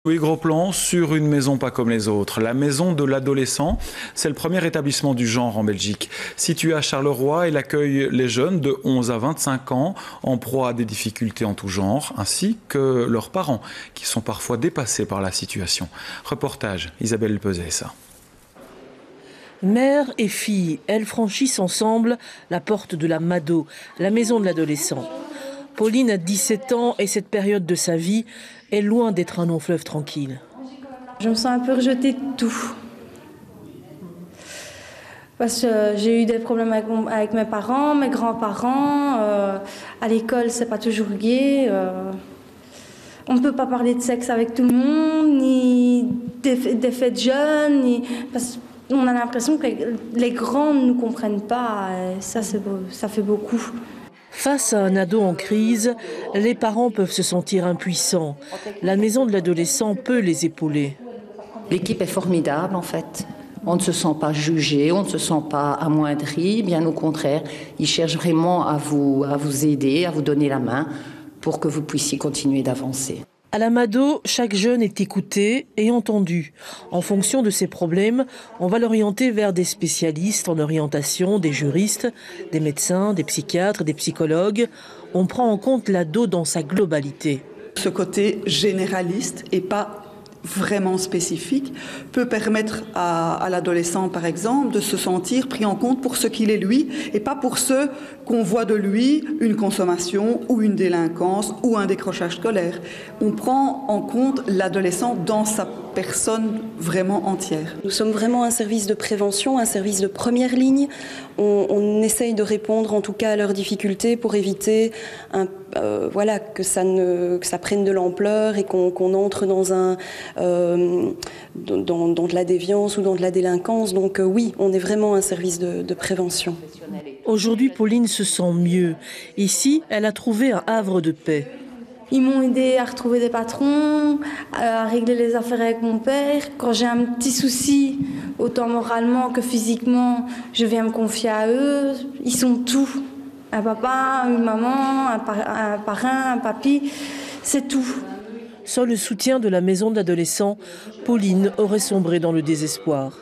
Oui, gros plan sur une maison pas comme les autres. La maison de l'adolescent, c'est le premier établissement du genre en Belgique. Situé à Charleroi, il accueille les jeunes de 11 à 25 ans en proie à des difficultés en tout genre, ainsi que leurs parents, qui sont parfois dépassés par la situation. Reportage, Isabelle Peset. Mère et fille, elles franchissent ensemble la porte de la Mado, la maison de l'adolescent. Pauline a 17 ans et cette période de sa vie est loin d'être un long fleuve tranquille. Je me sens un peu rejetée de tout. Parce que j'ai eu des problèmes avec mes parents, mes grands-parents. À l'école, c'est pas toujours gai. On ne peut pas parler de sexe avec tout le monde, ni des fêtes jeunes, parce qu'on a l'impression que les grands ne nous comprennent pas. Et ça fait beaucoup. Face à un ado en crise, les parents peuvent se sentir impuissants. La maison de l'adolescent peut les épauler. L'équipe est formidable en fait. On ne se sent pas jugé, on ne se sent pas amoindri. Bien au contraire, ils cherchent vraiment à vous aider, à vous donner la main pour que vous puissiez continuer d'avancer. À la Mado, chaque jeune est écouté et entendu. En fonction de ses problèmes, on va l'orienter vers des spécialistes en orientation, des juristes, des médecins, des psychiatres, des psychologues. On prend en compte l'ado dans sa globalité. Ce côté généraliste et pas vraiment spécifique peut permettre à l'adolescent, par exemple, de se sentir pris en compte pour ce qu'il est lui et pas pour ce qu'on voit de lui, une consommation ou une délinquance ou un décrochage scolaire. On prend en compte l'adolescent dans sa personne vraiment entière. Nous sommes vraiment un service de prévention, un service de première ligne. On essaye de répondre en tout cas à leurs difficultés pour éviter que ça prenne de l'ampleur et qu'on entre dans de la déviance ou dans de la délinquance. Donc oui, on est vraiment un service de prévention. Aujourd'hui, Pauline se sent mieux. Ici, elle a trouvé un havre de paix. Ils m'ont aidé à retrouver des patrons, à régler les affaires avec mon père. Quand j'ai un petit souci, autant moralement que physiquement, je viens me confier à eux. Ils sont tout. Un papa, une maman, un parrain, un papy, c'est tout. Sans le soutien de la maison de l'adolescent, Pauline aurait sombré dans le désespoir.